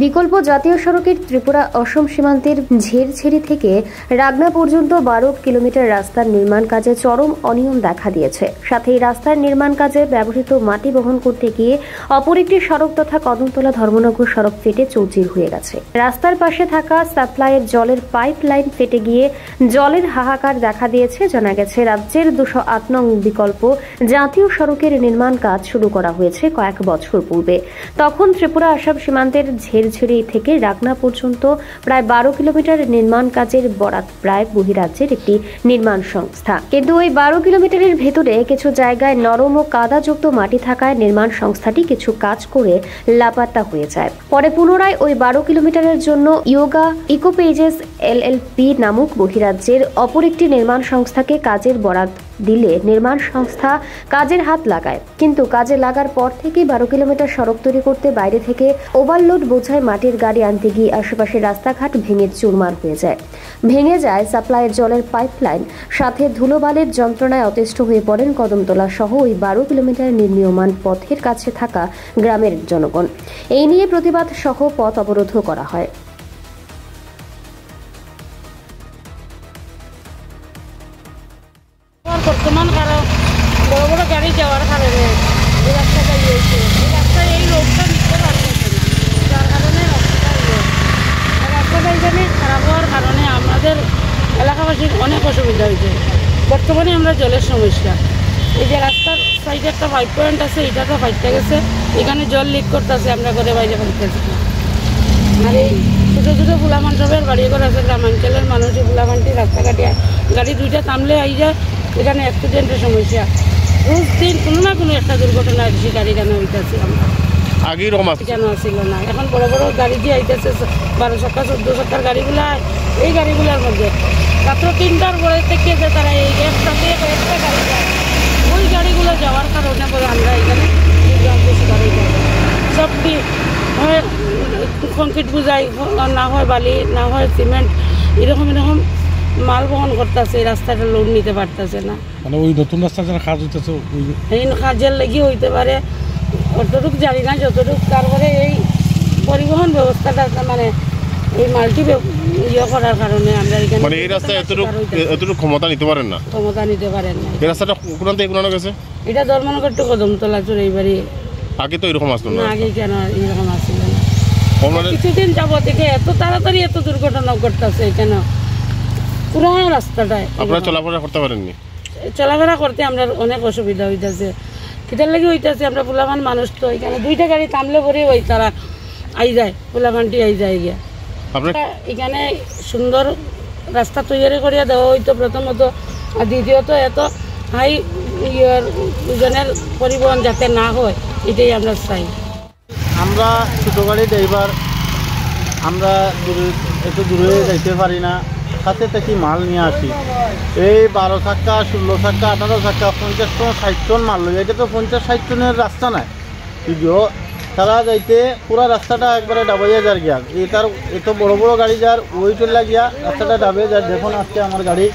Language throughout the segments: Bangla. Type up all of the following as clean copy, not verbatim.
বিকল্প জাতীয় সড়কের ত্রিপুরা অসম সীমান্তের ঝেরঝেরি থেকে রাগনা পর্যন্ত 12 কিলোমিটার রাস্তার নির্মাণ কাজে চরম অনিয়ম দেখা দিয়েছে। সাথে এই রাস্তার নির্মাণ কাজে ব্যবহৃত মাটি বহন করতে গিয়ে অপর একটি সড়ক তথা কদমতলা ধর্মনগর সড়ক ফেটে চৌচির হয়ে গেছে। রাস্তার পাশে থাকা সাপ্লাইয়ের জলের পাইপ লাইন ফেটে গিয়ে জলের হাহাকার দেখা দিয়েছে। জানা গেছে, রাজ্যের 208 নং বিকল্প জাতীয় সড়কের নির্মাণ কাজ শুরু করা হয়েছে কয়েক বছর পূর্বে। তখন ত্রিপুরা আসাম সীমান্তের ঝেরঝেরি থেকে রাগনা পর্যন্ত প্রায় 12 কিলোমিটার নির্মাণ কাজের বরাত প্রায় বহিরাজ্যের একটি নির্মাণ সংস্থা। কিন্তু ওই 12 কিলোমিটারের ভেতরে কিছু জায়গায় নরম ও কাদাযুক্ত মাটি থাকায় নির্মাণ সংস্থাটি কিছু কাজ করে লাপাত্তা হয়ে যায়। পরে পুনরায় ওই 12 কিলোমিটারের জন্য ইয়োগা ইকোপেজেস LLP নামক বহিরাজ্যের অপর একটি নির্মাণ সংস্থাকে কাজের বরাত দিলে নির্মাণ সংস্থা কাজের হাত লাগায়। কিন্তু কাজে লাগার পর থেকে 12 কিলোমিটার সড়ক তৈরি করতে বাইরে থেকে ওভারলোড বোঝায় মাটির গাড়ি আনতে গিয়ে আশেপাশের রাস্তাঘাট ভেঙে চুরমার হয়ে যায়। ভেঙে যায় সাপ্লাইয়ের জলের পাইপলাইন, সাথে ধুলোবালির যন্ত্রণায় অতিষ্ঠ হয়ে পড়েন কদমতলা সহ ওই 12 কিলোমিটার নির্মীয়মান পথের কাছে থাকা গ্রামের জনগণ। এই নিয়ে প্রতিবাদ সহ পথ অবরোধ করা হয়। বর্তমান কারণ বড় বড় গাড়ি যাওয়ার কারণে এই রাস্তাটা হয়েছে, এই রাস্তায় এই রোডটা নিতে পারতেছে না, যার কারণে রাস্তাটা এখানে খারাপ হওয়ার কারণে আমাদের এলাকাবাসীর অনেক অসুবিধা হয়েছে। বর্তমানে আমরা জলের সমস্যা, এই যে রাস্তার সাইডে একটা 5 পয়েন্ট আছে, এটা তো ফাইটটা গেছে, এখানে জল লিক করতেছে, আমরা ঘরে বাইরে ফাইতেছি। আর এই ছোটো ছোটো ফুলামান সবের বাড়ি ঘর আছে, গ্রামাঞ্চলের মানুষ ফুলামানটি রাস্তাঘাটে গাড়ি দুইটা থামলে আই যায়, এখানে অ্যাক্সিডেন্টের সমস্যা, রোজ দিন কোনো না কোনো একটা দুর্ঘটনার শিকার এখানে হইতেছি আমরা। আগে এরকম কেন ছিল না, এখন বড় বড় গাড়ি দিয়ে আইতেছে 12 চাকা 14 চাকার গাড়িগুলা, এই গাড়িগুলোর মধ্যে রাত্র 3টার পরে থেকে যে তারা এই একসাথে একটা গাড়ি যায়, ওই গাড়িগুলো যাওয়ার কারণে পরে আমরা এখানে শিকার হয়ে যাই। সবটি হয় কংক্রিট বুঝাই, না হয় বালি, না হয় সিমেন্ট, এরকম মাল বহন করতেছে, এই রাস্তাটা লোড নিতে পারতেছে না। মানে ওই নতুন রাস্তা যারা কাজ হইতেছে এই কাজের লেগে হইতে পারে, অতটুকু জানি না যতটুকু। তারপরে এই পরিবহন ব্যবস্থাটা মানে এই মাল্টি ইয়ে করার কারণে আমরা এখানে মানে এই রাস্তায় এতটুকু ক্ষমতা নিতে পারেন না, এই রাস্তাটা কোন থেকে কোন গেছে, এটা ধর্মনগর টু কদমতলা চুরাই বাড়ি। আগে তো এরকম আসলো না, আগে কেন এরকম আসছিল না, কিছুদিন যাবো থেকে এত তাড়াতাড়ি এত দুর্ঘটনা ঘটতেছে কেন? পুরো রাস্তাটায় আপনারা চলাফেরা করতে পারেননি, চলাফেরা করতে আমরা অনেক অসুবিধা হইতেছে। কিটার লাগে হইতেছে, আমরা ফুলামান মানুষ তো, এখানে দুইটা গাড়ি থামলে পরে ওই তারা আই যায়, ফুলামানটি আই যায় গিয়া। এখানে সুন্দর রাস্তা তৈরি করিয়া দেওয়া হইতো প্রথমত, আর দ্বিতীয়ত এত হাই ওজনের পরিবহন যাতে না হয়, এটাই আমরা চাই। আমরা ছোটো গাড়ি ড্রাইভার, আমরা এত দূরে যাইতে পারি না, সাথে থেকে মাল নিয়ে আসি। এই 12 চাকা 16 চাকা 18 চাকা 50 টন 60 টন মাল লই, এটা তো 50-60 টনের রাস্তা নাই। যদিও তারা যাইতে পুরা রাস্তাটা একবারে ডাবাইয়া যার গিয়া, এটার এত বড় বড় গাড়ি যার ওইটার লাগিয়া রাস্তাটা ডাবিয়ে যার। দেখুন আজকে আমার গাড়ি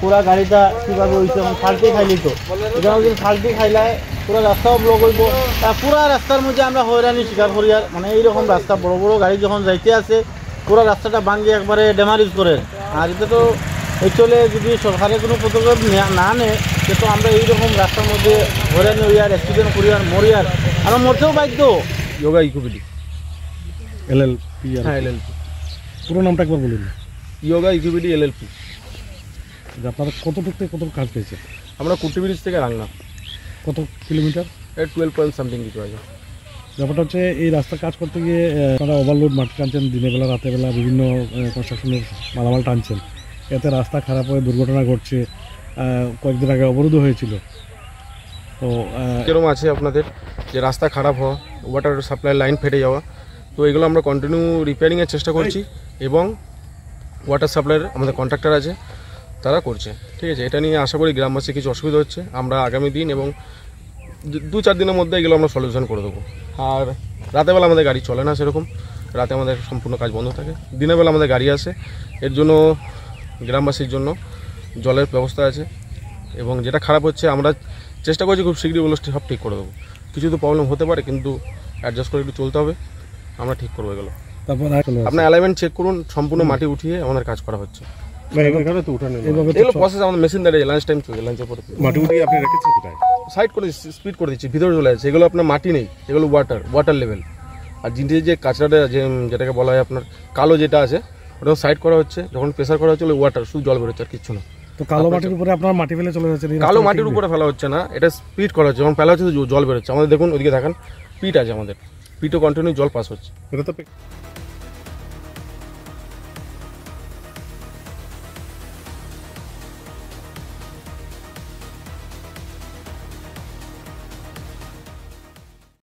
পুরা গাড়িটা কীভাবে হয়েছে, এখন ফাল্টি খাইলি তো, এখানে যদি ফাল্টি খাইলায় পুরো রাস্তাও ব্লক হইব। পুরা রাস্তার মধ্যে আমরা হয়রানি শিকার করি। আর মানে এইরকম রাস্তা বড় বড় গাড়ি যখন যাইতে আছে, পুরো রাস্তাটা ভাঙি একবারে ড্যামারেজ করে। আর এটা তো চলে, যদি সরকারের কোনো পদক্ষেপ না নেয়, তো আমরা এইরকম রাস্তার মধ্যে হয়রানি হই আর অ্যাক্সিডেন্ট করি আর মরি, আর আমরা মরতেও বাধ্য। যোগা ইকোপিডি LLP, হ্যাঁ LLP পুরো নামটা একবার বলুন। যোগা ইকোপিডি LLP। আপনারা কতটুকু থেকে কত কাজ পেয়েছে? আমরা কুটি ব্রিজ থেকে রাংনা কত কিলোমিটার? 12 পয়েন্ট সামথিং কিছু আছে। ব্যাপারটা হচ্ছে এই রাস্তার কাজ করতে গিয়ে আপনারা ওভারলোড মাটি টানছেন, দিনের বেলা রাতের বেলা বিভিন্ন কনস্ট্রাকশনের মালামাল টানছেন, এতে রাস্তা খারাপ হয়ে দুর্ঘটনা ঘটছে। কয়েকদিন আগে অবরোধ হয়েছিল। তো যেরকম আছে আপনাদের যে রাস্তা খারাপ হওয়া, ওয়াটার সাপ্লাই লাইন ফেটে যাওয়া, তো এগুলো আমরা কন্টিনিউ রিপেয়ারিংয়ের চেষ্টা করছি এবং ওয়াটার সাপ্লাইয়ের আমাদের কন্ট্রাক্টর আছে, তারা করছে। ঠিক আছে, এটা নিয়ে আশা করি গ্রামবাসী কিছু অসুবিধা হচ্ছে, আমরা আগামী দিন এবং 2-4 দিনের মধ্যে এগুলো আমরা সলিউশন করে দেবো। আর রাতেরবেলা আমাদের গাড়ি চলে না সেরকম, রাতে আমাদের সম্পূর্ণ কাজ বন্ধ থাকে, দিনের বেলা আমাদের গাড়ি আসে। এর জন্য গ্রামবাসীর জন্য জলের ব্যবস্থা আছে এবং যেটা খারাপ হচ্ছে আমরা চেষ্টা করছি খুব শীঘ্রই ওগুলো সব ঠিক করে দেবো। কিছু তো প্রবলেম হতে পারে, কিন্তু অ্যাডজাস্ট করে একটু চলতে হবে, আমরা ঠিক করবো এগুলো। তারপর আপনার অ্যালাইনমেন্ট চেক করুন, সম্পূর্ণ মাটি উঠিয়ে আমাদের কাজ করা হচ্ছে। এভাবে তো এগুলো প্রসেস আমাদের মেশিন দাঁড়িয়ে লাঞ্চ টাইম চলছে, লাঞ্চের পরে মাটি উঠিয়ে আপনি রেখেছেন কোথায়? সাইড করে দিচ্ছি, স্পিড করে দিচ্ছি, ভিতরে চলে যাচ্ছে। এগুলো আপনার মাটি নেই, এগুলো ওয়াটার লেভেল। আর যে কাঁচরাটা যেটাকে বলা হয় আপনার কালো যেটা আছে, ওটা সাইড করা হচ্ছে। যখন প্রেসার করা হচ্ছে ওয়াটার, শুধু জল বেরোচ্ছে আর কিচ্ছু না। তো কালো মাটির উপরে আপনার মাটি ফেলে চলে যাচ্ছে? কালো মাটির উপরে ফেলা হচ্ছে না, এটা স্পিড করা হচ্ছে। যখন ফেলা হচ্ছে জল বেরোচ্ছে। আমাদের দেখুন ওদিকে দেখেন, পিট আছে আমাদের, পিটও কন্টিনিউ জল পাস হচ্ছে। এটা তো